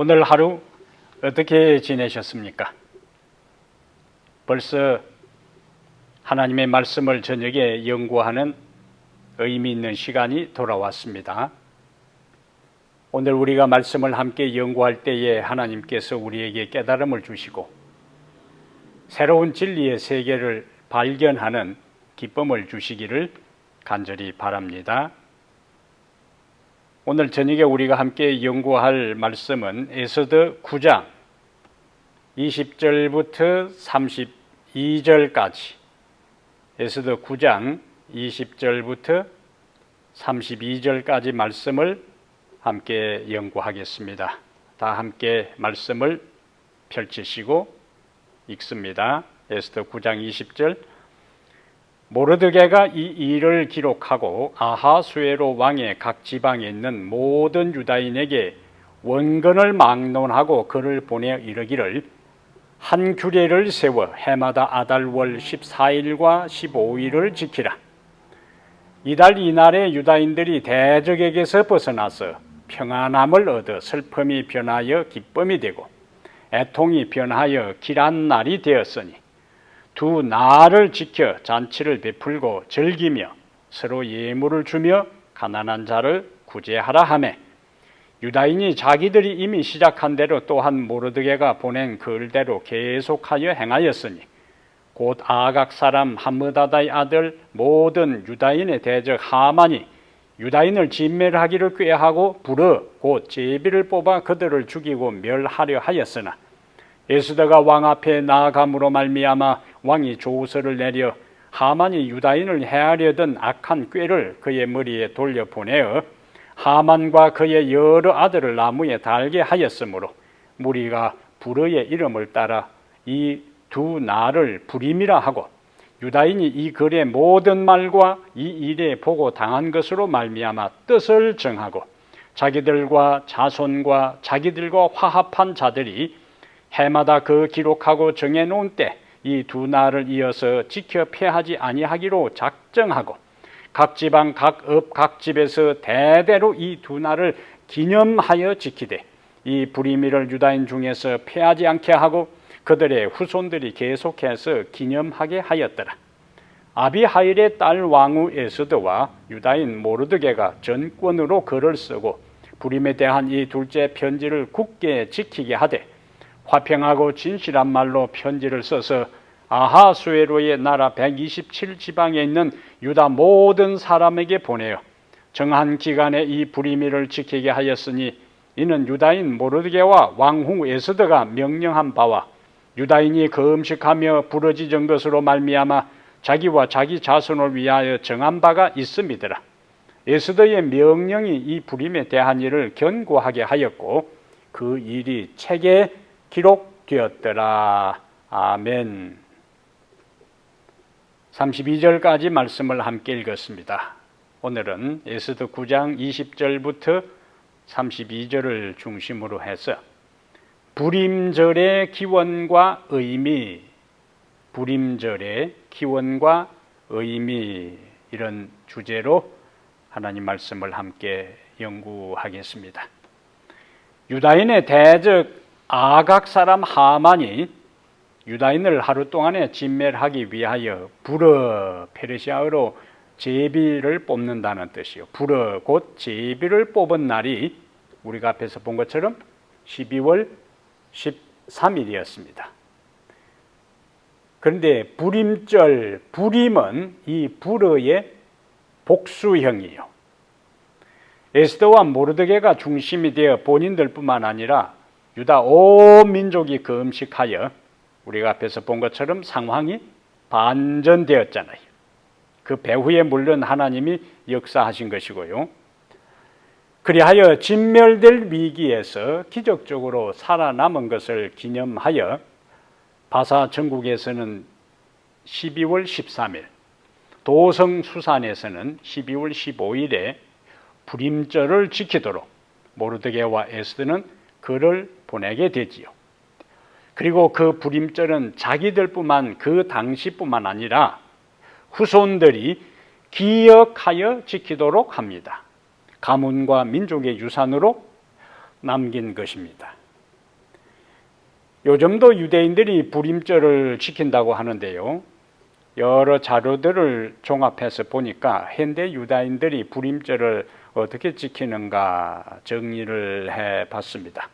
오늘 하루 어떻게 지내셨습니까? 벌써 하나님의 말씀을 저녁에 연구하는 의미 있는 시간이 돌아왔습니다. 오늘 우리가 말씀을 함께 연구할 때에 하나님께서 우리에게 깨달음을 주시고 새로운 진리의 세계를 발견하는 기쁨을 주시기를 간절히 바랍니다. 오늘 저녁에 우리가 함께 연구할 말씀은 에스더 9장 20절부터 32절까지, 에스더 9장 20절부터 32절까지 말씀을 함께 연구하겠습니다. 다 함께 말씀을 펼치시고 읽습니다. 에스더 9장 20절. 모르드게가 이 일을 기록하고 아하수에로 왕의 각 지방에 있는 모든 유다인에게 원건을 막론하고 글을 보내 이르기를, 한 규례를 세워 해마다 아달월 14일과 15일을 지키라. 이달 이날에 유다인들이 대적에게서 벗어나서 평안함을 얻어 슬픔이 변하여 기쁨이 되고 애통이 변하여 길한 날이 되었으니 두 날을 지켜 잔치를 베풀고 즐기며 서로 예물을 주며 가난한 자를 구제하라 하매, 유다인이 자기들이 이미 시작한 대로 또한 모르드게가 보낸 글대로 계속하여 행하였으니 곧 아각 사람 함므다다의 아들 모든 유다인의 대적 하만이 유다인을 진멸하기를 꾀하고 불어 곧 제비를 뽑아 그들을 죽이고 멸하려 하였으나 에스더가 왕 앞에 나아감으로 말미암아 왕이 조서를 내려 하만이 유다인을 해하려던 악한 꾀를 그의 머리에 돌려보내어 하만과 그의 여러 아들을 나무에 달게 하였으므로 무리가 불어의 이름을 따라 이 두 날을 불임이라 하고 유다인이 이 글의 모든 말과 이 일에 보고 당한 것으로 말미암아 뜻을 정하고 자기들과 자손과 자기들과 화합한 자들이 해마다 그 기록하고 정해놓은 때 이 두 날을 이어서 지켜 폐하지 아니하기로 작정하고 각 지방 각 읍 각 집에서 대대로 이 두 날을 기념하여 지키되 이 불임일을 유다인 중에서 폐하지 않게 하고 그들의 후손들이 계속해서 기념하게 하였더라. 아비하일의 딸 왕후 에스더와 유다인 모르드게가 전권으로 글을 쓰고 불임에 대한 이 둘째 편지를 굳게 지키게 하되 화평하고 진실한 말로 편지를 써서 아하수에로의 나라 127지방에 있는 유다 모든 사람에게 보내어 정한 기간에 이 불임일을 지키게 하였으니 이는 유다인 모르드게와 왕후 에스더가 명령한 바와 유다인이 금식하며 부르짖은 것으로 말미암아 자기와 자기 자손을 위하여 정한 바가 있음이더라. 에스더의 명령이 이 불임에 대한 일을 견고하게 하였고 그 일이 책에 기록되었더라. 아멘. 32절까지 말씀을 함께 읽었습니다. 오늘은 에스더 9장 20절부터 32절을 중심으로 해서 불임절의 기원과 의미, 불임절의 기원과 의미 이런 주제로 하나님 말씀을 함께 연구하겠습니다. 유다인의 대적 아각 사람 하만이 유다인을 하루 동안에 진멸하기 위하여 불어, 페르시아어로 제비를 뽑는다는 뜻이요. 불어 곧 제비를 뽑은 날이 우리가 앞에서 본 것처럼 12월 13일이었습니다. 그런데 불임절, 불임은 이 불어의 복수형이요. 에스더와 모르드게가 중심이 되어 본인들뿐만 아니라 유다 온 민족이 금식하여 우리가 앞에서 본 것처럼 상황이 반전되었잖아요. 그 배후에 물론 하나님이 역사하신 것이고요. 그리하여 진멸될 위기에서 기적적으로 살아남은 것을 기념하여 바사 전국에서는 12월 13일, 도성 수산에서는 12월 15일에 불임절을 지키도록 모르드게와 에스더는 글을 보내게 되지요. 그리고 그 불임절은 자기들뿐만 그 당시뿐만 아니라 후손들이 기억하여 지키도록 합니다. 가문과 민족의 유산으로 남긴 것입니다. 요즘도 유대인들이 불임절을 지킨다고 하는데요. 여러 자료들을 종합해서 보니까 현대 유다인들이 불임절을 어떻게 지키는가 정리를 해봤습니다.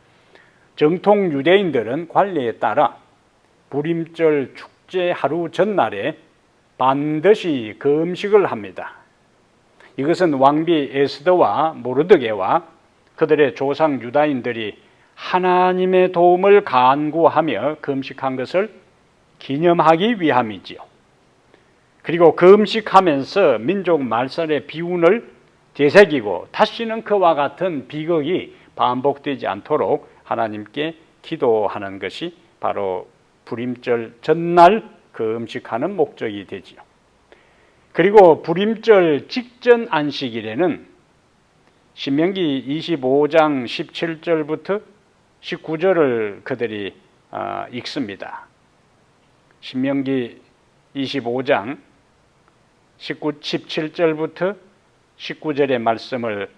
정통 유대인들은 관례에 따라 불임절 축제 하루 전날에 반드시 금식을 합니다. 이것은 왕비 에스더와 모르드게와 그들의 조상 유다인들이 하나님의 도움을 간구하며 금식한 것을 기념하기 위함이지요. 그리고 금식하면서 민족 말살의 비운을 되새기고 다시는 그와 같은 비극이 반복되지 않도록 하나님께 기도하는 것이 바로 불임절 전날 금식하는 목적이 되지요. 그리고 불임절 직전 안식일에는 신명기 25장 17절부터 19절을 그들이 읽습니다. 신명기 25장 17절부터 19절의 말씀을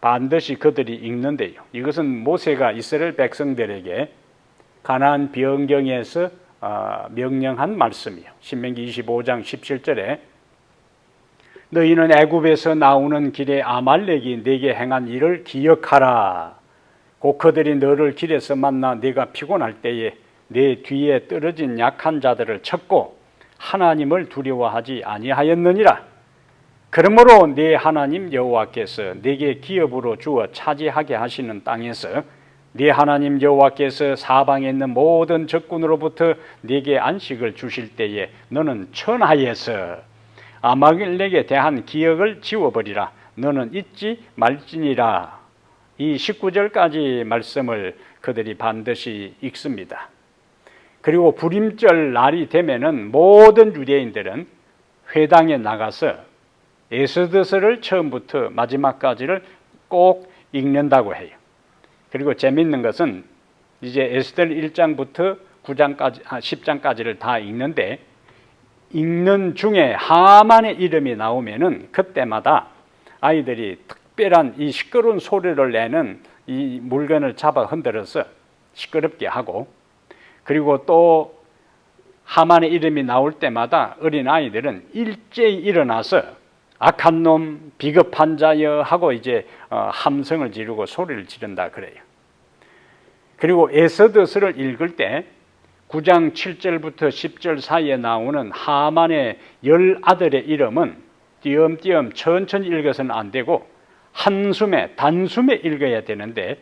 반드시 그들이 읽는데요. 이것은 모세가 이스라엘 백성들에게 가나안 변경에서 명령한 말씀이에요. 신명기 25장 17절에 너희는 애굽에서 나오는 길에 아말렉이 네게 행한 일을 기억하라. 곧 그들이 너를 길에서 만나 네가 피곤할 때에 네 뒤에 떨어진 약한 자들을 쳤고 하나님을 두려워하지 아니하였느니라. 그러므로 네 하나님 여호와께서 네게 기업으로 주어 차지하게 하시는 땅에서 네 하나님 여호와께서 사방에 있는 모든 적군으로부터 네게 안식을 주실 때에 너는 천하에서 아말렉에 대한 기억을 지워버리라. 너는 잊지 말지니라. 이 19절까지 말씀을 그들이 반드시 읽습니다. 그리고 불임절 날이 되면은 모든 유대인들은 회당에 나가서 에스더서를 처음부터 마지막까지를 꼭 읽는다고 해요. 그리고 재밌는 것은 이제 에스더 1장부터 9장까지, 10장까지를 다 읽는데 읽는 중에 하만의 이름이 나오면은 그때마다 아이들이 특별한 이 시끄러운 소리를 내는 이 물건을 잡아 흔들어서 시끄럽게 하고, 그리고 또 하만의 이름이 나올 때마다 어린 아이들은 일제히 일어나서 악한 놈, 비겁한 자여 하고 이제 함성을 지르고 소리를 지른다 그래요. 그리고 에스더서를 읽을 때 9장 7절부터 10절 사이에 나오는 하만의 10아들의 이름은 띄엄띄엄 천천히 읽어서는 안 되고 한숨에 단숨에 읽어야 되는데,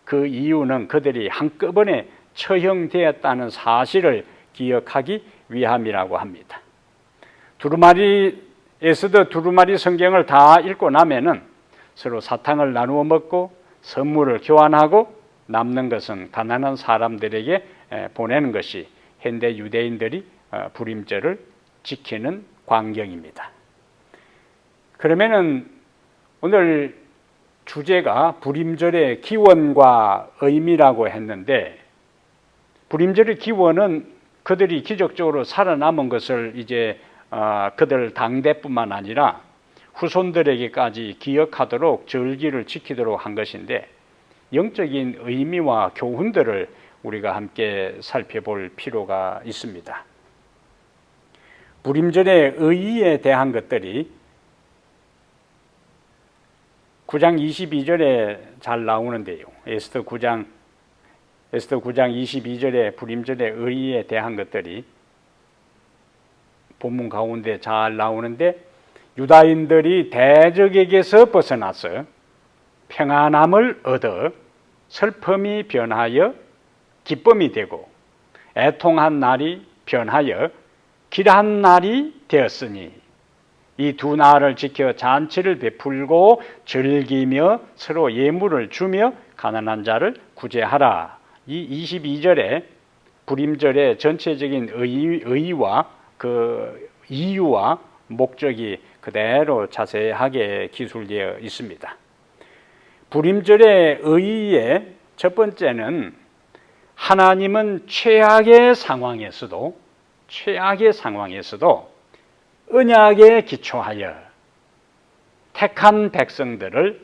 그 이유는 그들이 한꺼번에 처형되었다는 사실을 기억하기 위함이라고 합니다. 에스더 두루마리 성경을 다 읽고 나면은 서로 사탕을 나누어 먹고 선물을 교환하고 남는 것은 가난한 사람들에게 보내는 것이 현대 유대인들이 불임절을 지키는 광경입니다. 그러면은 오늘 주제가 불임절의 기원과 의미라고 했는데, 불임절의 기원은 그들이 기적적으로 살아남은 것을 이제 그들 당대뿐만 아니라 후손들에게까지 기억하도록 절기를 지키도록 한 것인데, 영적인 의미와 교훈들을 우리가 함께 살펴볼 필요가 있습니다. 불임절의 의의에 대한 것들이 9장 22절에 잘 나오는데요. 에스더 9장 22절에 불임절의 의의에 대한 것들이 본문 가운데 잘 나오는데, 유다인들이 대적에게서 벗어나서 평안함을 얻어 슬픔이 변하여 기쁨이 되고 애통한 날이 변하여 길한 날이 되었으니 이 두 날을 지켜 잔치를 베풀고 즐기며 서로 예물을 주며 가난한 자를 구제하라. 이 22절에 불임절의 전체적인 의의와 그 이유와 목적이 그대로 자세하게 기술되어 있습니다. 불임절의 의의의 첫 번째는 하나님은 최악의 상황에서도 언약에 기초하여 택한 백성들을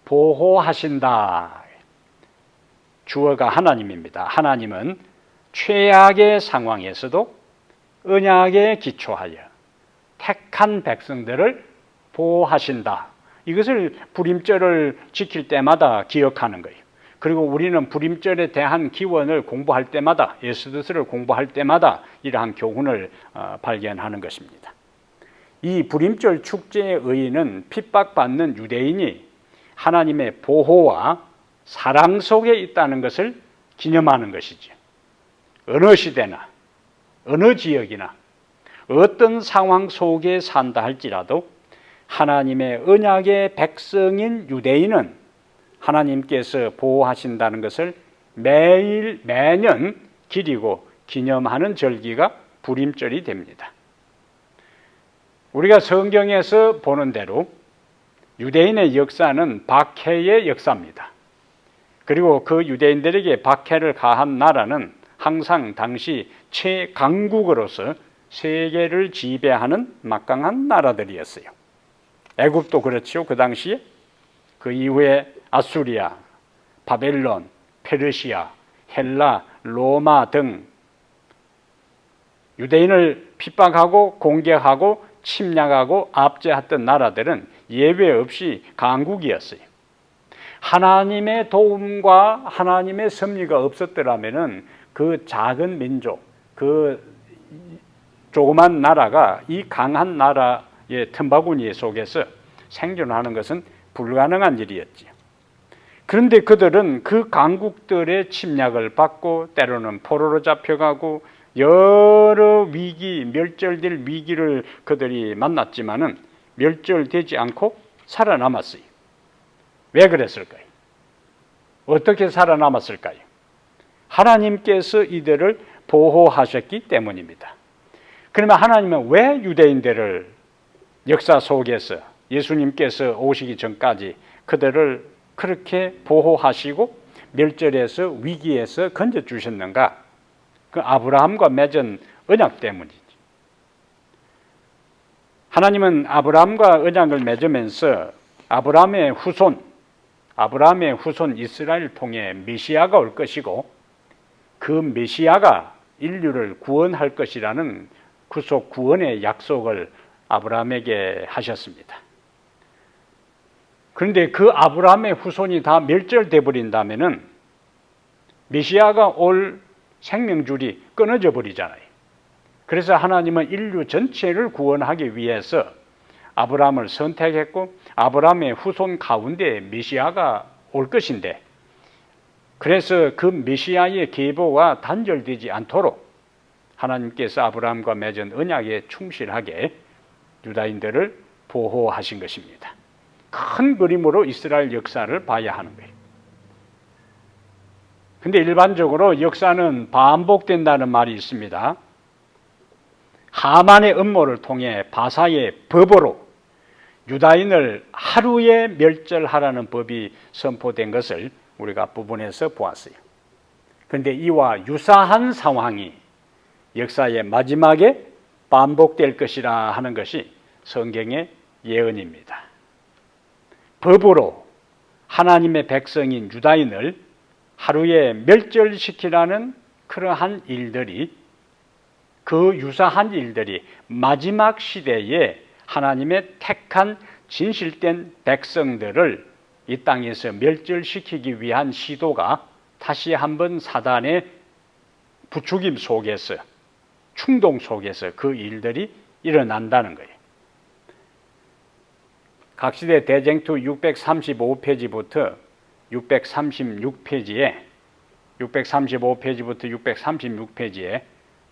보호하신다. 주어가 하나님입니다. 하나님은 최악의 상황에서도 언약에 기초하여 택한 백성들을 보호하신다. 이것을 불임절을 지킬 때마다 기억하는 거예요. 그리고 우리는 불임절에 대한 기원을 공부할 때마다, 에스더서를 공부할 때마다 이러한 교훈을 발견하는 것입니다. 이 불임절 축제의 의의는 핍박받는 유대인이 하나님의 보호와 사랑 속에 있다는 것을 기념하는 것이죠. 어느 시대나 어느 지역이나 어떤 상황 속에 산다 할지라도 하나님의 언약의 백성인 유대인은 하나님께서 보호하신다는 것을 매년 기리고 기념하는 절기가 불임절이 됩니다. 우리가 성경에서 보는 대로 유대인의 역사는 박해의 역사입니다. 그리고 그 유대인들에게 박해를 가한 나라는 항상 당시 최강국으로서 세계를 지배하는 막강한 나라들이었어요. 애굽도 그렇죠. 그 당시에. 그 이후에 아수리아, 바벨론, 페르시아, 헬라, 로마 등 유대인을 핍박하고 공격하고 침략하고 압제했던 나라들은 예외 없이 강국이었어요. 하나님의 도움과 하나님의 섭리가 없었더라면은 그 작은 민족, 그 조그만 나라가 이 강한 나라의 틈바구니 속에서 생존하는 것은 불가능한 일이었지요. 그런데 그들은 그 강국들의 침략을 받고 때로는 포로로 잡혀가고 여러 위기, 멸절될 위기를 그들이 만났지만은 멸절되지 않고 살아남았어요. 왜 그랬을까요? 어떻게 살아남았을까요? 하나님께서 이들을 보호하셨기 때문입니다. 그러면 하나님은 왜 유대인들을 역사 속에서 예수님께서 오시기 전까지 그들을 그렇게 보호하시고 멸절에서 위기에서 건져주셨는가? 그 아브라함과 맺은 언약 때문이지. 하나님은 아브라함과 언약을 맺으면서 아브라함의 후손 이스라엘을 통해 메시아가 올 것이고 그 메시아가 인류를 구원할 것이라는 구속 구원의 약속을 아브라함에게 하셨습니다. 그런데 그 아브라함의 후손이 다 멸절돼 버린다면은 메시아가 올 생명줄이 끊어져 버리잖아요. 그래서 하나님은 인류 전체를 구원하기 위해서 아브라함을 선택했고 아브라함의 후손 가운데 메시아가 올 것인데 그래서 그 메시아의 계보가 단절되지 않도록 하나님께서 아브라함과 맺은 언약에 충실하게 유다인들을 보호하신 것입니다. 큰 그림으로 이스라엘 역사를 봐야 하는 거예요. 근데 일반적으로 역사는 반복된다는 말이 있습니다. 하만의 음모를 통해 바사의 법으로 유다인을 하루에 멸절하라는 법이 선포된 것을 우리가 부분에서 보았어요. 그런데 이와 유사한 상황이 역사의 마지막에 반복될 것이라 하는 것이 성경의 예언입니다. 법으로 하나님의 백성인 유다인을 하루에 멸절시키라는 그러한 일들이 그 유사한 일들이 마지막 시대에 하나님의 택한 진실된 백성들을 이 땅에서 멸절시키기 위한 시도가 다시 한번 사단의 부추김 속에서 충동 속에서 그 일들이 일어난다는 거예요. 각시대 대쟁투 635페이지부터 636페이지에 635페이지부터 636페이지에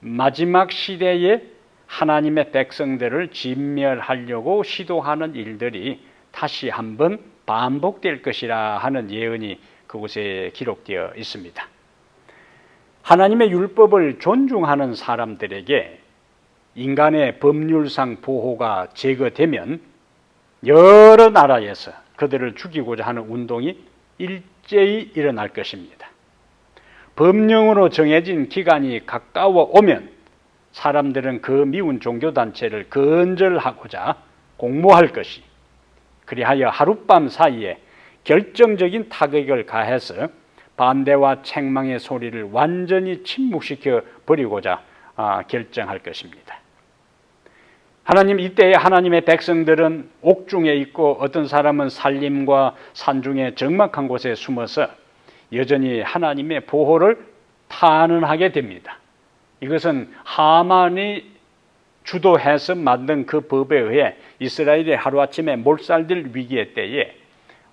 마지막 시대에 하나님의 백성들을 진멸하려고 시도하는 일들이 다시 한번 반복될 것이라 하는 예언이 그곳에 기록되어 있습니다. 하나님의 율법을 존중하는 사람들에게 인간의 법률상 보호가 제거되면 여러 나라에서 그들을 죽이고자 하는 운동이 일제히 일어날 것입니다. 법령으로 정해진 기간이 가까워 오면 사람들은 그 미운 종교단체를 건절하고자 공모할 것이 그리하여 하룻밤 사이에 결정적인 타격을 가해서 반대와 책망의 소리를 완전히 침묵시켜 버리고자 결정할 것입니다. 하나님 이때에 하나님의 백성들은 옥중에 있고 어떤 사람은 산림과 산중에 적막한 곳에 숨어서 여전히 하나님의 보호를 탄원하게 됩니다. 이것은 하만이 주도해서 만든 그 법에 의해 이스라엘이 하루아침에 몰살될 위기의 때에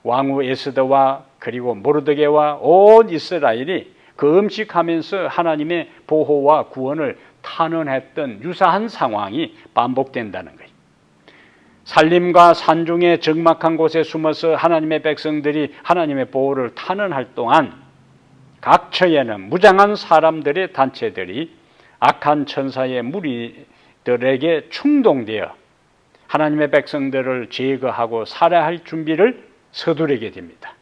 왕후 에스더와 그리고 모르드게와 온 이스라엘이 금식하면서 하나님의 보호와 구원을 탄원했던 유사한 상황이 반복된다는 거예요. 산림과 산중의 적막한 곳에 숨어서 하나님의 백성들이 하나님의 보호를 탄원할 동안 각처에는 무장한 사람들의 단체들이 악한 천사의 무리들에게 충동되어 하나님의 백성들을 제거하고 살해할 준비를 서두르게 됩니다.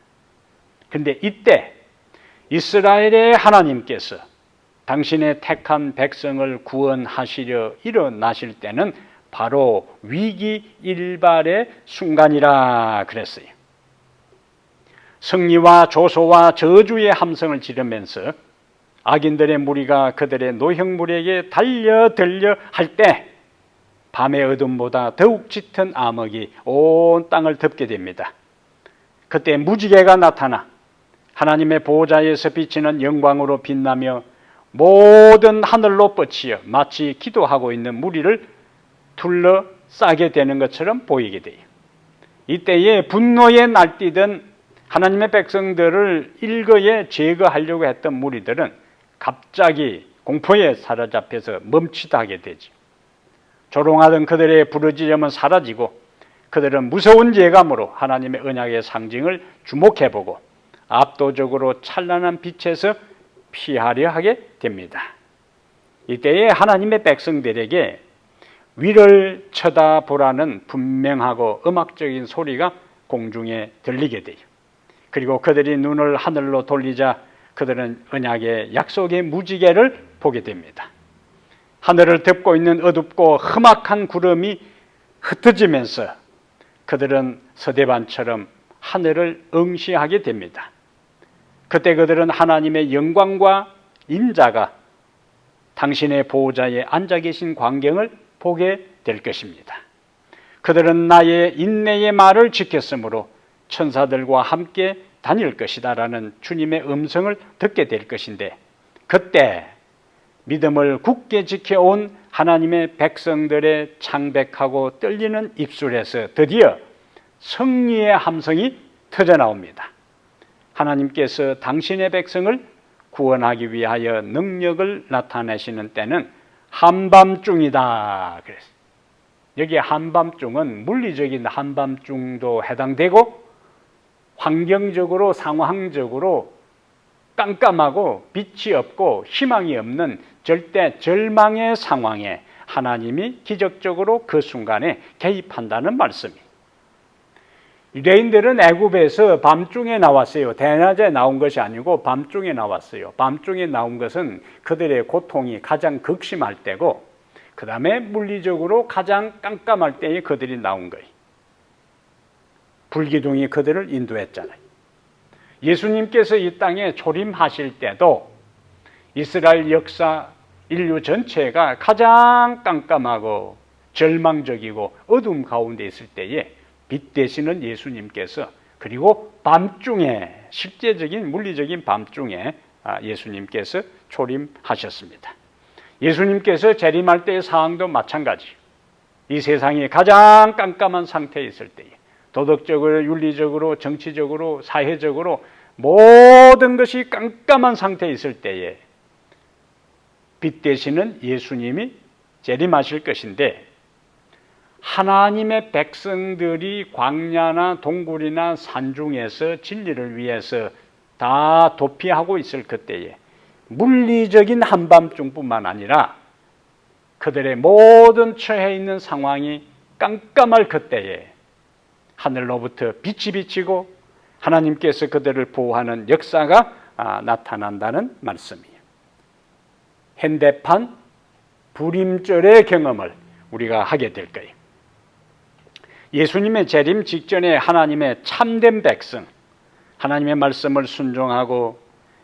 그런데 이때 이스라엘의 하나님께서 당신의 택한 백성을 구원하시려 일어나실 때는 바로 위기 일발의 순간이라 그랬어요. 승리와 조소와 저주의 함성을 지르면서 악인들의 무리가 그들의 노형물에게 달려들려 할 때 밤의 어둠보다 더욱 짙은 암흑이 온 땅을 덮게 됩니다. 그때 무지개가 나타나 하나님의 보호자에서 비치는 영광으로 빛나며 모든 하늘로 뻗치어 마치 기도하고 있는 무리를 둘러싸게 되는 것처럼 보이게 돼요. 이때에 분노에 날뛰던 하나님의 백성들을 일거에 제거하려고 했던 무리들은 갑자기 공포에 사로잡혀서 멈칫 하게 되죠. 조롱하던 그들의 부르짖음은 사라지고 그들은 무서운 예감으로 하나님의 언약의 상징을 주목해보고 압도적으로 찬란한 빛에서 피하려 하게 됩니다. 이때에 하나님의 백성들에게 위를 쳐다보라는 분명하고 음악적인 소리가 공중에 들리게 돼요. 그리고 그들이 눈을 하늘로 돌리자 그들은 언약의 약속의 무지개를 보게 됩니다. 하늘을 덮고 있는 어둡고 험악한 구름이 흩어지면서 그들은 서대반처럼 하늘을 응시하게 됩니다. 그때 그들은 하나님의 영광과 임자가 당신의 보호자에 앉아 계신 광경을 보게 될 것입니다. 그들은 나의 인내의 말을 지켰으므로 천사들과 함께 다닐 것이다라는 주님의 음성을 듣게 될 것인데, 그때 믿음을 굳게 지켜온 하나님의 백성들의 창백하고 떨리는 입술에서 드디어 승리의 함성이 터져나옵니다. 하나님께서 당신의 백성을 구원하기 위하여 능력을 나타내시는 때는 한밤중이다 그랬어요. 여기 한밤중은 물리적인 한밤중도 해당되고 환경적으로 상황적으로 깜깜하고 빛이 없고 희망이 없는 절대 절망의 상황에 하나님이 기적적으로 그 순간에 개입한다는 말씀이에요. 유대인들은 애굽에서 밤중에 나왔어요. 대낮에 나온 것이 아니고 밤중에 나왔어요. 밤중에 나온 것은 그들의 고통이 가장 극심할 때고, 그 다음에 물리적으로 가장 깜깜할 때에 그들이 나온 거예요. 불기둥이 그들을 인도했잖아요. 예수님께서 이 땅에 초림하실 때도 이스라엘 역사 인류 전체가 가장 깜깜하고 절망적이고 어둠 가운데 있을 때에 빛 되시는 예수님께서, 그리고 밤중에 실제적인 물리적인 밤중에 예수님께서 초림하셨습니다. 예수님께서 재림할 때의 상황도 마찬가지. 이 세상이 가장 깜깜한 상태에 있을 때에 도덕적으로, 윤리적으로, 정치적으로, 사회적으로 모든 것이 깜깜한 상태에 있을 때에 빛 되시는 예수님이 재림하실 것인데, 하나님의 백성들이 광야나 동굴이나 산중에서 진리를 위해서 다 도피하고 있을 그때에 물리적인 한밤중뿐만 아니라 그들의 모든 처해 있는 상황이 깜깜할 그때에 하늘로부터 빛이 비치고 하나님께서 그들을 보호하는 역사가 나타난다는 말씀이에요. 현대판 불임절의 경험을 우리가 하게 될 거예요. 예수님의 재림 직전에 하나님의 참된 백성, 하나님의 말씀을 순종하고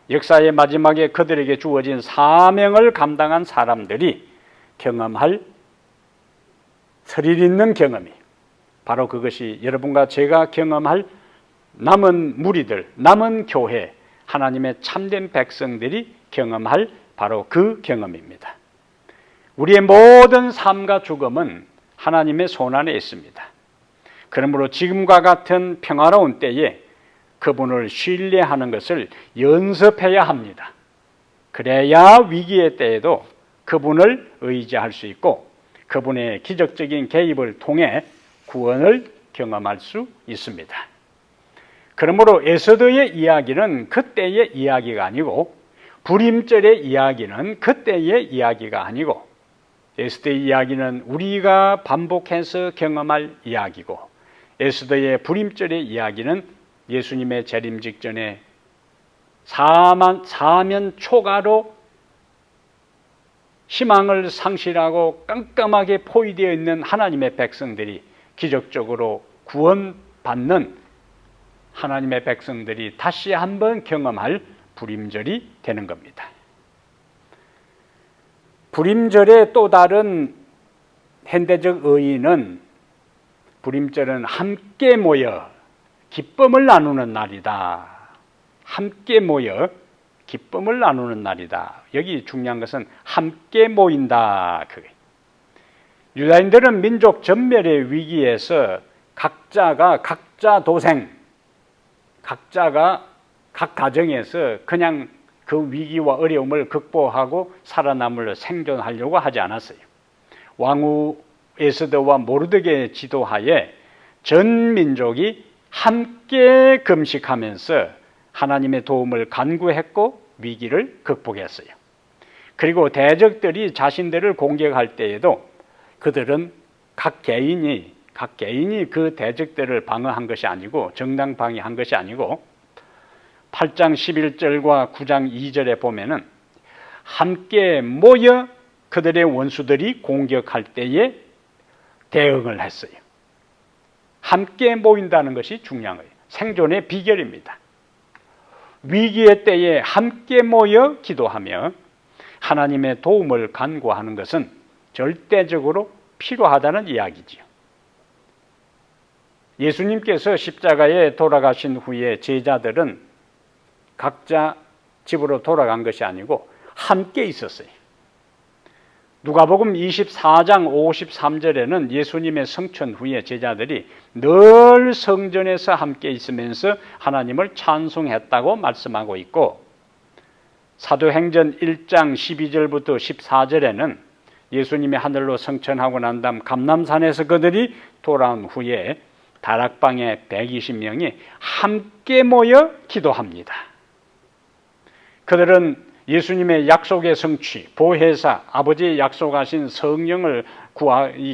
역사의 마지막에 그들에게 주어진 사명을 감당한 사람들이 경험할 스릴 있는 경험이, 바로 그것이 여러분과 제가 경험할 남은 무리들, 남은 교회, 하나님의 참된 백성들이 경험할 바로 그 경험입니다. 우리의 모든 삶과 죽음은 하나님의 손안에 있습니다. 그러므로 지금과 같은 평화로운 때에 그분을 신뢰하는 것을 연습해야 합니다. 그래야 위기의 때에도 그분을 의지할 수 있고 그분의 기적적인 개입을 통해 구원을 경험할 수 있습니다. 그러므로 에스더의 이야기는 그때의 이야기가 아니고, 불임절의 이야기는 그때의 이야기가 아니고, 에스더의 이야기는 우리가 반복해서 경험할 이야기고, 에스더의 불임절의 이야기는 예수님의 재림 직전에 사면 초가로 희망을 상실하고 깜깜하게 포위되어 있는 하나님의 백성들이 기적적으로 구원받는 하나님의 백성들이 다시 한번 경험할 불임절이 되는 겁니다. 불임절의 또 다른 현대적 의의는 불임절은 함께 모여 기쁨을 나누는 날이다. 함께 모여 기쁨을 나누는 날이다. 여기 중요한 것은 함께 모인다. 유다인들은 민족 전멸의 위기에서 각자가 각자 도생, 각자가 각 가정에서 그냥 그 위기와 어려움을 극복하고 살아남을 생존하려고 하지 않았어요. 왕후 에스더와 모르드게의 지도하에 전 민족이 함께 금식하면서 하나님의 도움을 간구했고 위기를 극복했어요. 그리고 대적들이 자신들을 공격할 때에도 그들은 각 개인이 그 대적들을 방어한 것이 아니고 정당 방위한 것이 아니고 8장 11절과 9장 2절에 보면은 함께 모여 그들의 원수들이 공격할 때에 대응을 했어요. 함께 모인다는 것이 중요한 거예요. 생존의 비결입니다. 위기의 때에 함께 모여 기도하며 하나님의 도움을 간구하는 것은 절대적으로 필요하다는 이야기지요. 예수님께서 십자가에 돌아가신 후에 제자들은 각자 집으로 돌아간 것이 아니고 함께 있었어요. 누가복음 24장 53절에는 예수님의 성천 후에 제자들이 늘 성전에서 함께 있으면서 하나님을 찬송했다고 말씀하고 있고, 사도행전 1장 12절부터 14절에는 예수님이 하늘로 성천하고 난 다음 감람산에서 그들이 돌아온 후에 다락방에 120명이 함께 모여 기도합니다. 그들은 예수님의 약속의 성취, 보혜사, 아버지의 약속하신 성령을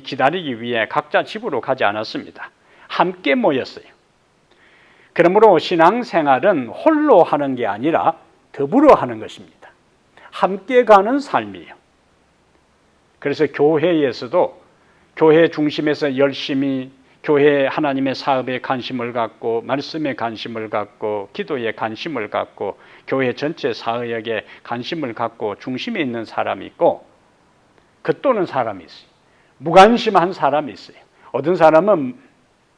기다리기 위해 각자 집으로 가지 않았습니다. 함께 모였어요. 그러므로 신앙생활은 홀로 하는 게 아니라 더불어 하는 것입니다. 함께 가는 삶이에요. 그래서 교회에서도 교회 중심에서 열심히 교회 하나님의 사업에 관심을 갖고 말씀에 관심을 갖고 기도에 관심을 갖고 교회 전체 사역에 관심을 갖고 중심에 있는 사람이 있고 겉도는 사람이 있어요. 무관심한 사람이 있어요. 어떤 사람은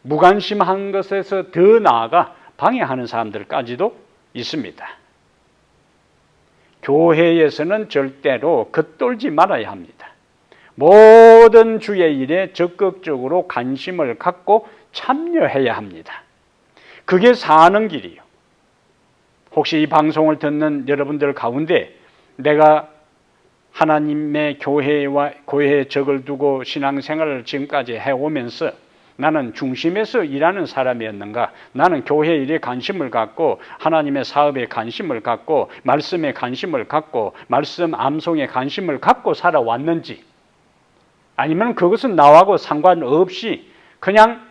무관심한 것에서 더 나아가 방해하는 사람들까지도 있습니다. 교회에서는 절대로 겉돌지 말아야 합니다. 모든 주의 일에 적극적으로 관심을 갖고 참여해야 합니다. 그게 사는 길이에요. 혹시 이 방송을 듣는 여러분들 가운데 내가 하나님의 교회에 적을 두고 신앙생활을 지금까지 해오면서 나는 중심에서 일하는 사람이었는가? 나는 교회 일에 관심을 갖고 하나님의 사업에 관심을 갖고 말씀에 관심을 갖고 말씀 암송에 관심을 갖고 살아왔는지, 아니면 그것은 나하고 상관없이 그냥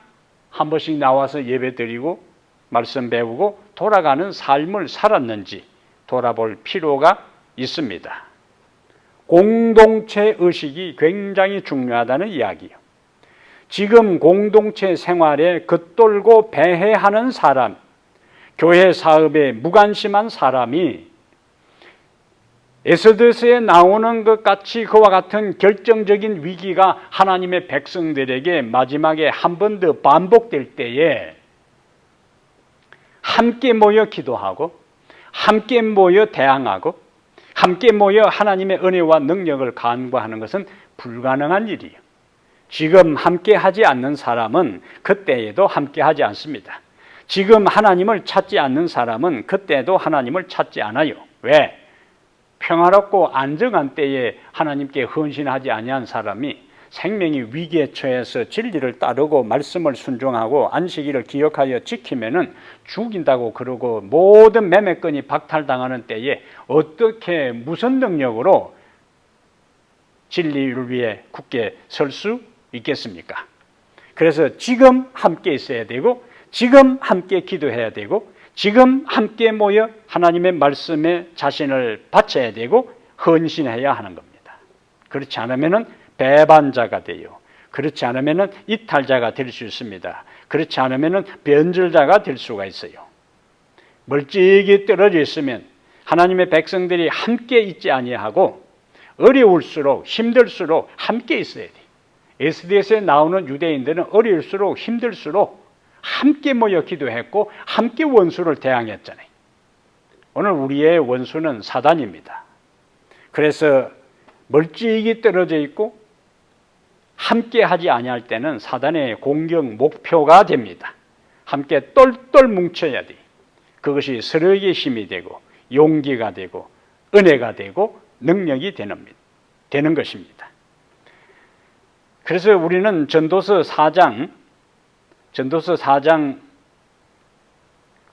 한 번씩 나와서 예배 드리고 말씀 배우고 돌아가는 삶을 살았는지 돌아볼 필요가 있습니다. 공동체 의식이 굉장히 중요하다는 이야기예요. 지금 공동체 생활에 겉돌고 배회하는 사람, 교회 사업에 무관심한 사람이 에스더서에 나오는 것 같이 그와 같은 결정적인 위기가 하나님의 백성들에게 마지막에 한 번 더 반복될 때에 함께 모여 기도하고 함께 모여 대항하고 함께 모여 하나님의 은혜와 능력을 간구하는 것은 불가능한 일이에요. 지금 함께 하지 않는 사람은 그때에도 함께 하지 않습니다. 지금 하나님을 찾지 않는 사람은 그때도 하나님을 찾지 않아요. 왜? 평화롭고 안정한 때에 하나님께 헌신하지 아니한 사람이 생명이 위기에 처해서 진리를 따르고 말씀을 순종하고 안식일을 기억하여 지키면은 죽인다고 그러고 모든 매매권이 박탈당하는 때에 어떻게 무슨 능력으로 진리를 위해 굳게 설 수 있겠습니까? 그래서 지금 함께 있어야 되고 지금 함께 기도해야 되고 지금 함께 모여 하나님의 말씀에 자신을 바쳐야 되고 헌신해야 하는 겁니다. 그렇지 않으면 배반자가 돼요. 그렇지 않으면 이탈자가 될 수 있습니다. 그렇지 않으면 변절자가 될 수가 있어요. 멀찍이 떨어져 있으면 하나님의 백성들이 함께 있지 아니하고 어려울수록 힘들수록 함께 있어야 돼요. 에스더스에 나오는 유대인들은 어릴수록 힘들수록 함께 모여 기도했고 함께 원수를 대항했잖아요. 오늘 우리의 원수는 사단입니다. 그래서 멀찍이 떨어져 있고 함께 하지 아니할 때는 사단의 공격 목표가 됩니다. 함께 똘똘 뭉쳐야 돼. 그것이 서로에게 힘이 되고 용기가 되고 은혜가 되고 능력이 되는 것입니다. 그래서 우리는 전도서 4장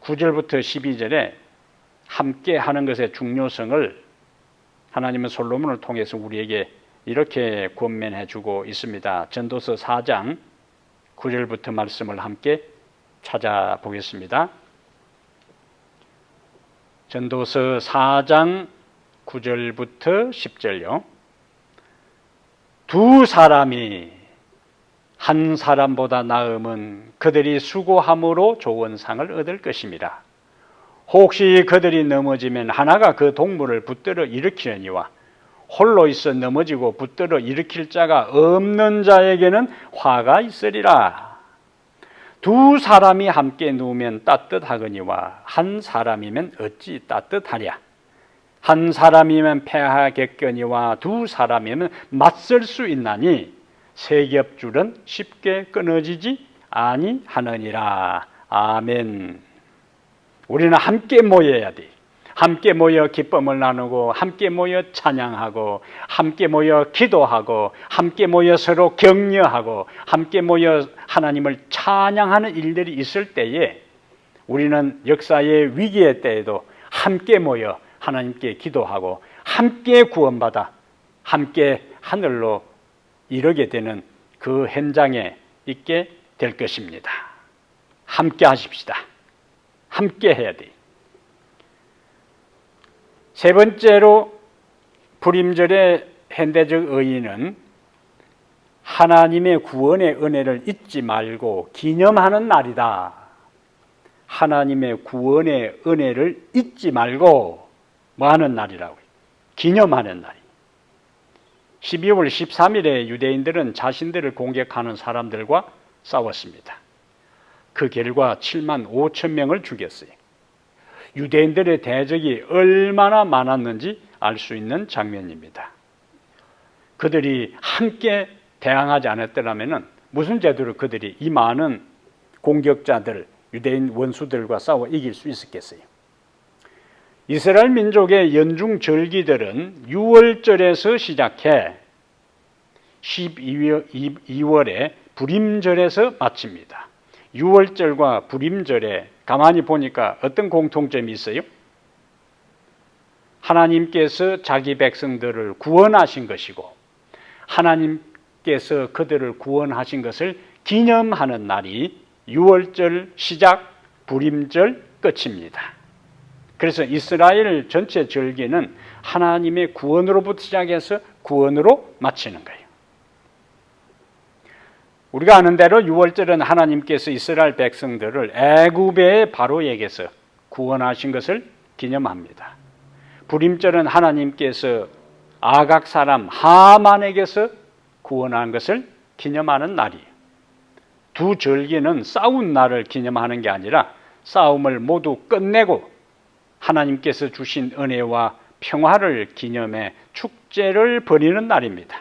9절부터 12절에 함께 하는 것의 중요성을 하나님은 솔로몬을 통해서 우리에게 이렇게 권면해 주고 있습니다. 전도서 4장 9절부터 말씀을 함께 찾아보겠습니다. 전도서 4장 9절부터 10절요. 두 사람이 한 사람보다 나음은 그들이 수고함으로 좋은 상을 얻을 것임이라. 혹시 그들이 넘어지면 하나가 그 동물을 붙들어 일으키려니와 홀로 있어 넘어지고 붙들어 일으킬 자가 없는 자에게는 화가 있으리라. 두 사람이 함께 누우면 따뜻하거니와 한 사람이면 어찌 따뜻하랴. 한 사람이면 패하겠거니와 두 사람이면 맞설 수 있나니 세 겹줄은 쉽게 끊어지지 아니하느니라. 아멘. 우리는 함께 모여야 돼. 함께 모여 기쁨을 나누고 함께 모여 찬양하고 함께 모여 기도하고 함께 모여 서로 격려하고 함께 모여 하나님을 찬양하는 일들이 있을 때에 우리는 역사의 위기의 때에도 함께 모여 하나님께 기도하고 함께 구원받아 함께 하늘로 이르게 되는 그 현장에 있게 될 것입니다. 함께 하십시다. 함께 해야 돼. 세 번째로 불임절의 현대적 의의는 하나님의 구원의 은혜를 잊지 말고 기념하는 날이다. 하나님의 구원의 은혜를 잊지 말고 뭐 하는 날이라고요? 기념하는 날이. 12월 13일에 유대인들은 자신들을 공격하는 사람들과 싸웠습니다. 그 결과 7만 5천 명을 죽였어요. 유대인들의 대적이 얼마나 많았는지 알 수 있는 장면입니다. 그들이 함께 대항하지 않았더라면 무슨 제도로 그들이 이 많은 공격자들, 유대인 원수들과 싸워 이길 수 있었겠어요? 이스라엘 민족의 연중 절기들은 6월절에서 시작해 12월에 불임절에서 마칩니다. 6월절과 불임절에 가만히 보니까 어떤 공통점이 있어요? 하나님께서 자기 백성들을 구원하신 것이고 하나님께서 그들을 구원하신 것을 기념하는 날이 6월절 시작, 불임절 끝입니다. 그래서 이스라엘 전체 절기는 하나님의 구원으로부터 시작해서 구원으로 마치는 거예요. 우리가 아는 대로 6월절은 하나님께서 이스라엘 백성들을 애굽의 바로에게서 구원하신 것을 기념합니다. 불임절은 하나님께서 아각 사람 하만에게서 구원한 것을 기념하는 날이에요. 두 절기는 싸운 날을 기념하는 게 아니라 싸움을 모두 끝내고 하나님께서 주신 은혜와 평화를 기념해 축제를 벌이는 날입니다.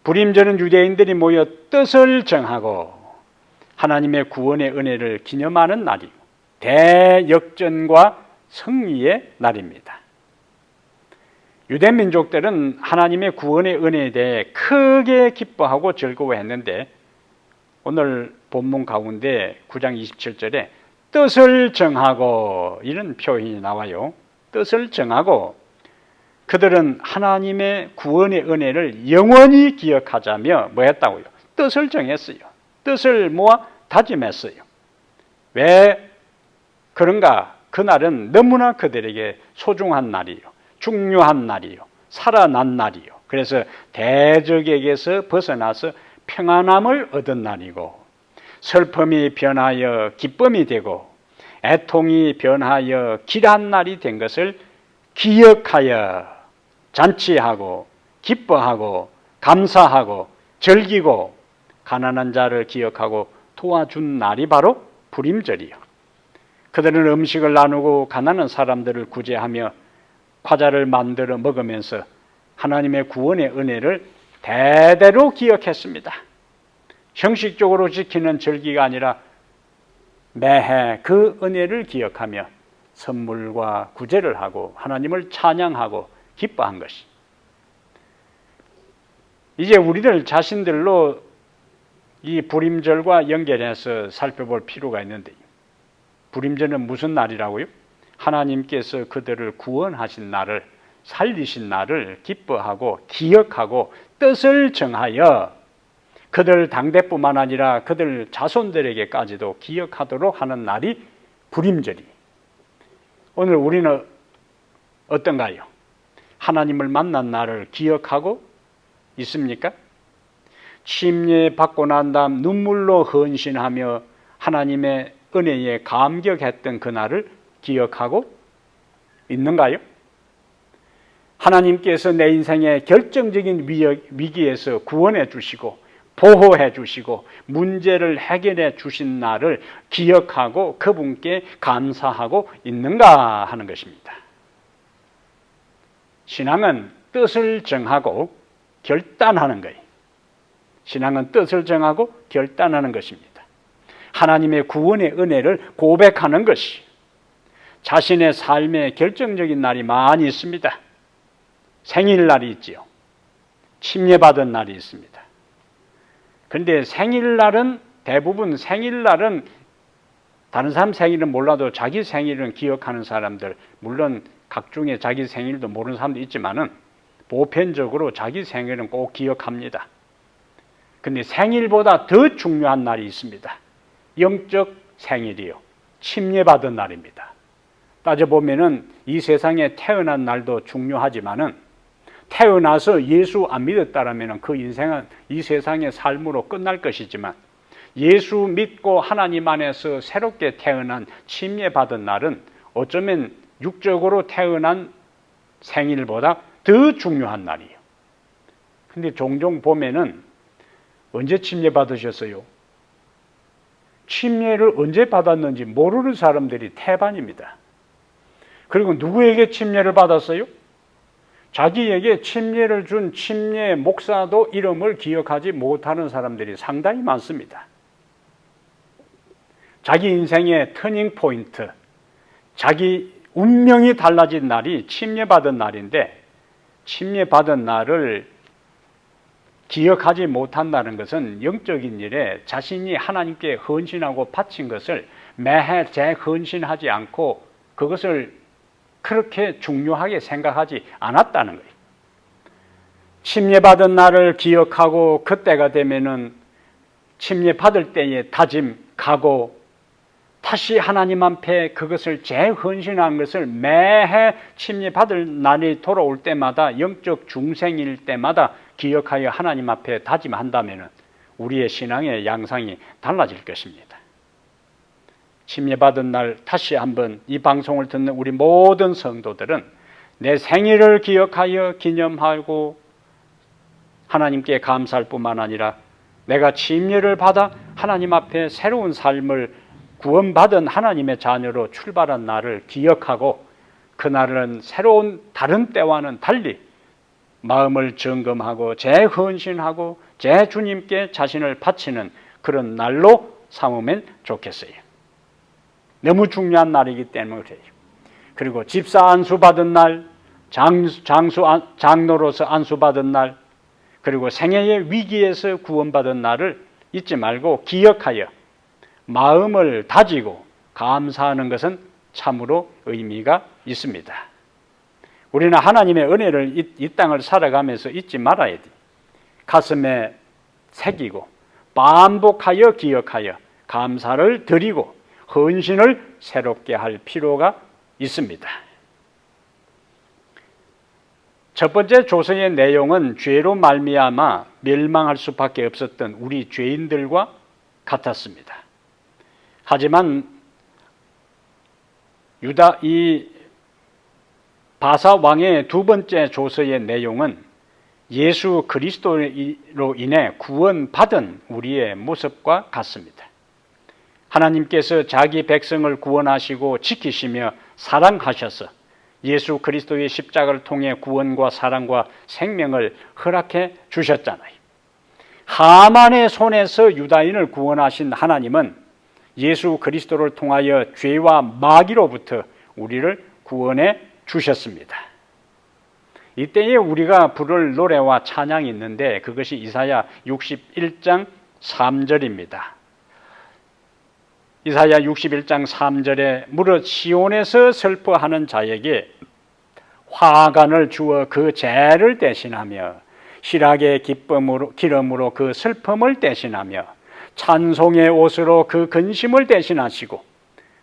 불임절은 유대인들이 모여 뜻을 정하고 하나님의 구원의 은혜를 기념하는 날이고 대역전과 승리의 날입니다. 유대 민족들은 하나님의 구원의 은혜에 대해 크게 기뻐하고 즐거워했는데 오늘 본문 가운데 9장 27절에 뜻을 정하고 이런 표현이 나와요. 뜻을 정하고 그들은 하나님의 구원의 은혜를 영원히 기억하자며 뭐 했다고요? 뜻을 정했어요. 뜻을 모아 다짐했어요. 왜 그런가? 그날은 너무나 그들에게 소중한 날이요. 중요한 날이요. 살아난 날이요. 그래서 대적에게서 벗어나서 평안함을 얻은 날이고 슬픔이 변하여 기쁨이 되고 애통이 변하여 길한 날이 된 것을 기억하여 잔치하고 기뻐하고 감사하고 즐기고 가난한 자를 기억하고 도와준 날이 바로 부림절이요. 그들은 음식을 나누고 가난한 사람들을 구제하며 과자를 만들어 먹으면서 하나님의 구원의 은혜를 대대로 기억했습니다. 형식적으로 지키는 절기가 아니라 매해 그 은혜를 기억하며 선물과 구제를 하고 하나님을 찬양하고 기뻐한 것이. 이제 우리들 자신들로 이 부림절과 연결해서 살펴볼 필요가 있는데, 부림절은 무슨 날이라고요? 하나님께서 그들을 구원하신 날을, 살리신 날을 기뻐하고 기억하고 뜻을 정하여 그들 당대뿐만 아니라 그들 자손들에게까지도 기억하도록 하는 날이 부림절이. 오늘 우리는 어떤가요? 하나님을 만난 날을 기억하고 있습니까? 침례받고 난 다음 눈물로 헌신하며 하나님의 은혜에 감격했던 그날을 기억하고 있는가요? 하나님께서 내 인생의 결정적인 위기에서 구원해 주시고 보호해 주시고 문제를 해결해 주신 날을 기억하고 그분께 감사하고 있는가 하는 것입니다. 신앙은 뜻을 정하고 결단하는 거예요. 신앙은 뜻을 정하고 결단하는 것입니다. 하나님의 구원의 은혜를 고백하는 것이. 자신의 삶에 결정적인 날이 많이 있습니다. 생일날이 있지요. 침례받은 날이 있습니다. 그런데 생일날은 대부분 생일날은 다른 사람 생일은 몰라도 자기 생일은 기억하는 사람들, 물론 각종의 자기 생일도 모르는 사람도 있지만은 보편적으로 자기 생일은 꼭 기억합니다. 그런데 생일보다 더 중요한 날이 있습니다. 영적 생일이요. 침례받은 날입니다. 따져보면은 이 세상에 태어난 날도 중요하지만은 태어나서 예수 안 믿었다라면 그 인생은 이 세상의 삶으로 끝날 것이지만 예수 믿고 하나님 안에서 새롭게 태어난 침례받은 날은 어쩌면 육적으로 태어난 생일보다 더 중요한 날이에요. 근데 종종 보면은 언제 침례 받으셨어요? 침례를 언제 받았는지 모르는 사람들이 태반입니다. 그리고 누구에게 침례를 받았어요? 자기에게 침례를 준 침례 목사도 이름을 기억하지 못하는 사람들이 상당히 많습니다. 자기 인생의 터닝 포인트, 자기 운명이 달라진 날이 침례받은 날인데 침례받은 날을 기억하지 못한다는 것은 영적인 일에 자신이 하나님께 헌신하고 바친 것을 매해 재헌신하지 않고 그것을 그렇게 중요하게 생각하지 않았다는 거예요. 침례받은 날을 기억하고 그때가 되면은 침례받을 때의 다짐, 각오, 다시 하나님 앞에 그것을 재헌신한 것을 매해 침례받을 날이 돌아올 때마다 영적 중생일 때마다 기억하여 하나님 앞에 다짐한다면 우리의 신앙의 양상이 달라질 것입니다. 침례받은 날 다시 한번 이 방송을 듣는 우리 모든 성도들은 내 생일을 기억하여 기념하고 하나님께 감사할 뿐만 아니라 내가 침례를 받아 하나님 앞에 새로운 삶을 구원받은 하나님의 자녀로 출발한 날을 기억하고 그날은 새로운 다른 때와는 달리 마음을 점검하고 재헌신하고 재주님께 자신을 바치는 그런 날로 삼으면 좋겠어요. 너무 중요한 날이기 때문에 그래요. 그리고 집사 안수받은 날, 장로로서 안수받은 날, 그리고 생애의 위기에서 구원받은 날을 잊지 말고 기억하여 마음을 다지고 감사하는 것은 참으로 의미가 있습니다. 우리는 하나님의 은혜를 이 땅을 살아가면서 잊지 말아야 돼. 가슴에 새기고 반복하여 기억하여 감사를 드리고 헌신을 새롭게 할 필요가 있습니다. 첫 번째 조서의 내용은 죄로 말미암아 멸망할 수밖에 없었던 우리 죄인들과 같았습니다. 하지만 이 바사 왕의 두 번째 조서의 내용은 예수 그리스도로 인해 구원받은 우리의 모습과 같습니다. 하나님께서 자기 백성을 구원하시고 지키시며 사랑하셔서 예수 그리스도의 십자가를 통해 구원과 사랑과 생명을 허락해 주셨잖아요. 하만의 손에서 유다인을 구원하신 하나님은 예수 그리스도를 통하여 죄와 마귀로부터 우리를 구원해 주셨습니다. 이때에 우리가 부를 노래와 찬양이 있는데 그것이 이사야 61장 3절입니다. 이사야 61장 3절에 무릇 시온에서 슬퍼하는 자에게 화관을 주어 그 죄를 대신하며 실학의 기름으로 그 슬픔을 대신하며 찬송의 옷으로 그 근심을 대신하시고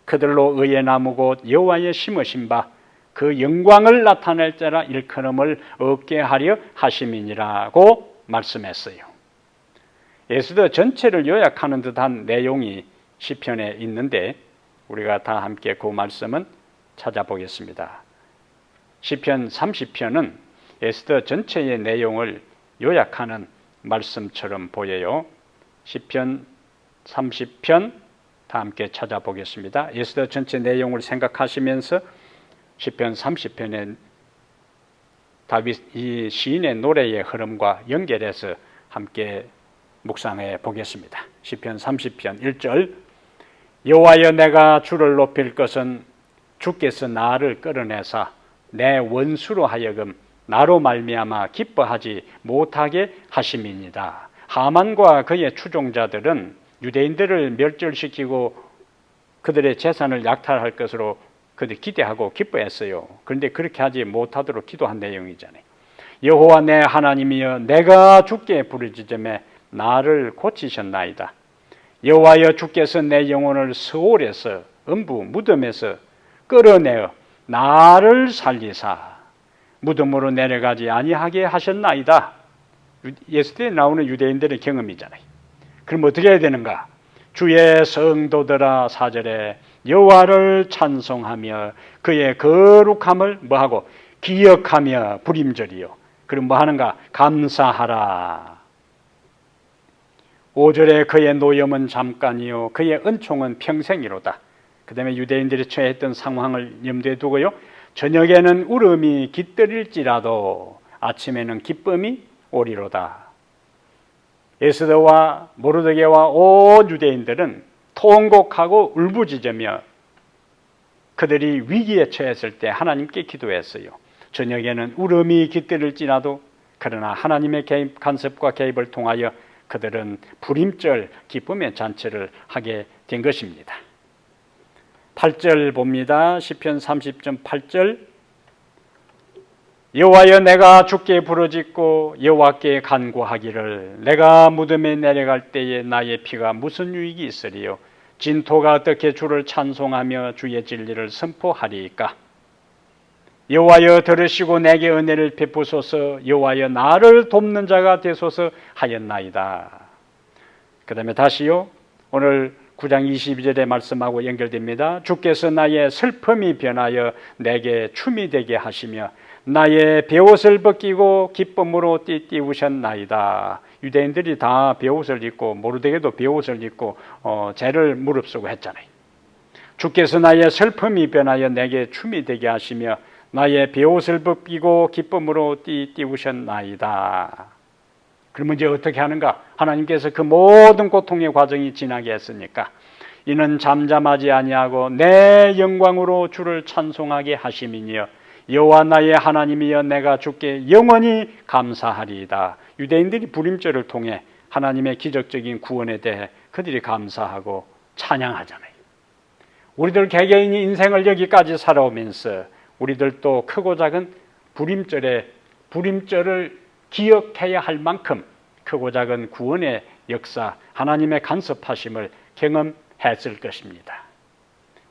그들로 의의 나무 곧 여호와의 심으신 바 그 영광을 나타낼 자라 일컬음을 얻게 하려 하심이니라고 말씀했어요. 에스더 전체를 요약하는 듯한 내용이 시편에 있는데 우리가 다 함께 그 말씀은 찾아보겠습니다. 시편 30편은 에스더 전체의 내용을 요약하는 말씀처럼 보여요. 시편 30편 다 함께 찾아보겠습니다. 에스더 전체 내용을 생각하시면서 시편 30편의 다윗 이 시인의 노래의 흐름과 연결해서 함께 묵상해 보겠습니다. 시편 30편 1절 여호와여 내가 주를 높일 것은 주께서 나를 끌어내사 내 원수로 하여금 나로 말미암아 기뻐하지 못하게 하심이니이다. 하만과 그의 추종자들은 유대인들을 멸절시키고 그들의 재산을 약탈할 것으로 그들이 기대하고 기뻐했어요. 그런데 그렇게 하지 못하도록 기도한 내용이잖아요. 여호와 내 하나님이여 내가 주께 부르짖음에 나를 고치셨나이다. 여호와여 주께서 내 영혼을 스올에서 음부 무덤에서 끌어내어 나를 살리사 무덤으로 내려가지 아니하게 하셨나이다. 예수님에 나오는 유대인들의 경험이잖아요. 그럼 어떻게 해야 되는가? 주의 성도들아 4절에 여호와를 찬송하며 그의 거룩함을 뭐하고 기억하며 불임절이요. 그럼 뭐 하는가? 감사하라. 5절에 그의 노염은 잠깐이요 그의 은총은 평생이로다. 그 다음에 유대인들이 처했던 상황을 염두에 두고요. 저녁에는 울음이 깃들일지라도 아침에는 기쁨이 오리로다. 에스더와 모르드게와 온 유대인들은 통곡하고 울부짖으며 그들이 위기에 처했을 때 하나님께 기도했어요. 저녁에는 울음이 깃들일지라도 그러나 하나님의 개입, 간섭과 개입을 통하여 그들은 불임절 기쁨의 잔치를 하게 된 것입니다. 8절 봅니다. 시편 30편 8절 여호와여 내가 주께 부르짖고 여호와께 간구하기를 내가 무덤에 내려갈 때에 나의 피가 무슨 유익이 있으리요 진토가 어떻게 주를 찬송하며 주의 진리를 선포하리이까. 여호와여 들으시고 내게 은혜를 베푸소서 여호와여 나를 돕는 자가 되소서 하였나이다. 그 다음에 다시요. 오늘 9장 22절의 말씀하고 연결됩니다. 주께서 나의 슬픔이 변하여 내게 춤이 되게 하시며 나의 베옷을 벗기고 기쁨으로 띠띠우셨나이다. 유대인들이 다 베옷을 입고 모르드게도 베옷을 입고 죄를 무릅쓰고 했잖아요. 주께서 나의 슬픔이 변하여 내게 춤이 되게 하시며 나의 베옷을 벗기고 기쁨으로 띠띠우셨나이다. 그러면 이제 어떻게 하는가? 하나님께서 그 모든 고통의 과정이 지나게 했으니까 이는 잠잠하지 아니하고 내 영광으로 주를 찬송하게 하심이니여 여호와 나의 하나님이여 내가 주께 영원히 감사하리이다. 유대인들이 불임절을 통해 하나님의 기적적인 구원에 대해 그들이 감사하고 찬양하잖아요. 우리들 개개인이 인생을 여기까지 살아오면서 우리들도 크고 작은 불임절을 기억해야 할 만큼 크고 작은 구원의 역사, 하나님의 간섭하심을 경험했을 것입니다.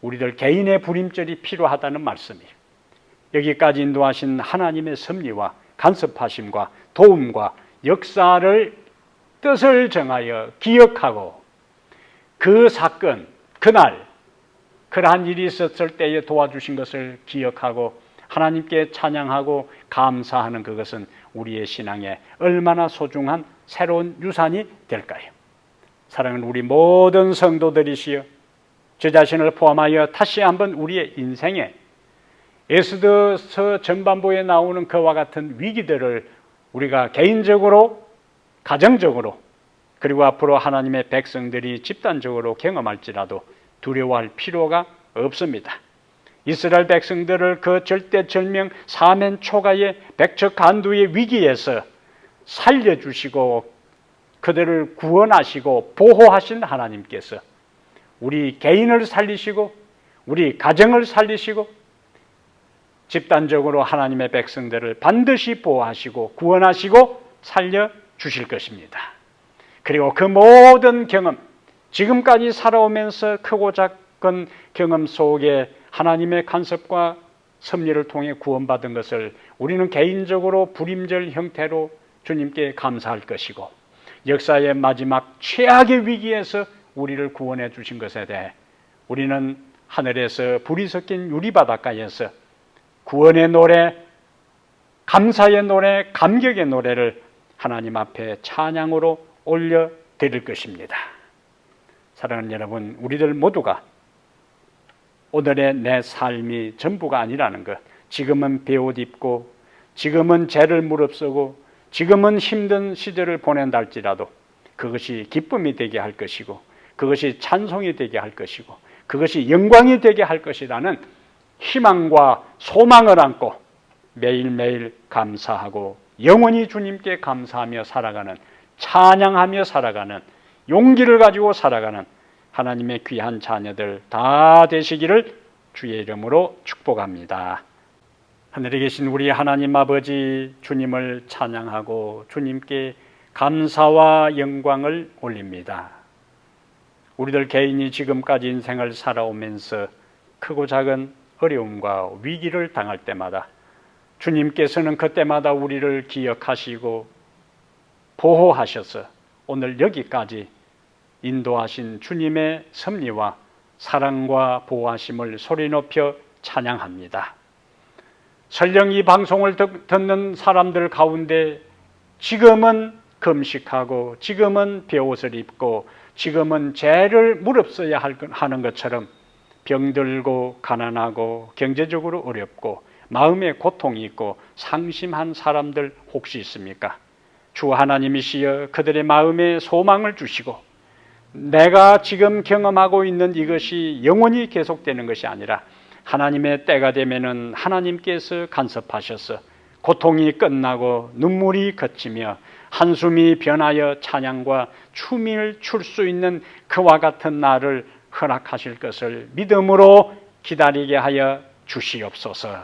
우리들 개인의 불임절이 필요하다는 말씀이에요. 여기까지 인도하신 하나님의 섭리와 간섭하심과 도움과 역사를 뜻을 정하여 기억하고 그 사건, 그날 그러한 일이 있었을 때에 도와주신 것을 기억하고 하나님께 찬양하고 감사하는 그것은 우리의 신앙에 얼마나 소중한 새로운 유산이 될까요? 사랑하는 우리 모든 성도들이시여, 저 자신을 포함하여 다시 한번 우리의 인생에 에스더서 전반부에 나오는 그와 같은 위기들을 우리가 개인적으로, 가정적으로, 그리고 앞으로 하나님의 백성들이 집단적으로 경험할지라도 두려워할 필요가 없습니다. 이스라엘 백성들을 그 절대절명 사면 초가의 백척간두의 위기에서 살려주시고 그들을 구원하시고 보호하신 하나님께서 우리 개인을 살리시고 우리 가정을 살리시고 집단적으로 하나님의 백성들을 반드시 보호하시고 구원하시고 살려주실 것입니다. 그리고 그 모든 경험, 지금까지 살아오면서 크고 작은 경험 속에 하나님의 간섭과 섭리를 통해 구원받은 것을 우리는 개인적으로 불임절 형태로 주님께 감사할 것이고, 역사의 마지막 최악의 위기에서 우리를 구원해 주신 것에 대해 우리는 하늘에서 불이 섞인 유리바닷가에서 구원의 노래, 감사의 노래, 감격의 노래를 하나님 앞에 찬양으로 올려드릴 것입니다. 사랑하는 여러분, 우리들 모두가 오늘의 내 삶이 전부가 아니라는 것, 지금은 베옷 입고 지금은 죄를 무릅쓰고 지금은 힘든 시절을 보낸다 할지라도 그것이 기쁨이 되게 할 것이고 그것이 찬송이 되게 할 것이고 그것이 영광이 되게 할 것이라는 희망과 소망을 안고 매일매일 감사하고 영원히 주님께 감사하며 살아가는, 찬양하며 살아가는, 용기를 가지고 살아가는 하나님의 귀한 자녀들 다 되시기를 주의 이름으로 축복합니다. 하늘에 계신 우리 하나님 아버지, 주님을 찬양하고 주님께 감사와 영광을 올립니다. 우리들 개인이 지금까지 인생을 살아오면서 크고 작은 어려움과 위기를 당할 때마다 주님께서는 그때마다 우리를 기억하시고 보호하셔서 오늘 여기까지 인도하신 주님의 섭리와 사랑과 보호하심을 소리 높여 찬양합니다. 설령 이 방송을 듣는 사람들 가운데 지금은 금식하고 지금은 베옷을 입고 지금은 죄를 무릅써야 하는 것처럼 병들고 가난하고 경제적으로 어렵고 마음에 고통이 있고 상심한 사람들 혹시 있습니까? 주 하나님이시여 그들의 마음에 소망을 주시고 내가 지금 경험하고 있는 이것이 영원히 계속되는 것이 아니라 하나님의 때가 되면은 하나님께서 간섭하셔서 고통이 끝나고 눈물이 그치며 한숨이 변하여 찬양과 춤을 출 수 있는 그와 같은 날을 허락하실 것을 믿음으로 기다리게 하여 주시옵소서.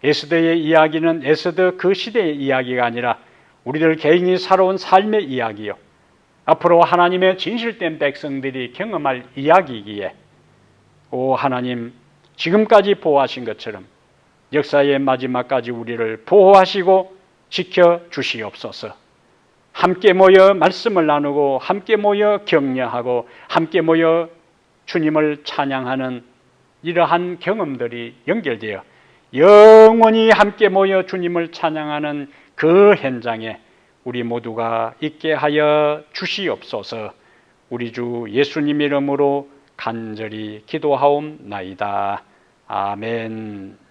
에스더의 이야기는 에스더 그 시대의 이야기가 아니라 우리들 개인이 살아온 삶의 이야기요, 앞으로 하나님의 진실된 백성들이 경험할 이야기이기에 오 하나님, 지금까지 보호하신 것처럼 역사의 마지막까지 우리를 보호하시고 지켜주시옵소서. 함께 모여 말씀을 나누고 함께 모여 격려하고 함께 모여 주님을 찬양하는 이러한 경험들이 연결되어 영원히 함께 모여 주님을 찬양하는 그 현장에 우리 모두가 있게 하여 주시옵소서. 우리 주 예수님 이름으로 간절히 기도하옵나이다. 아멘.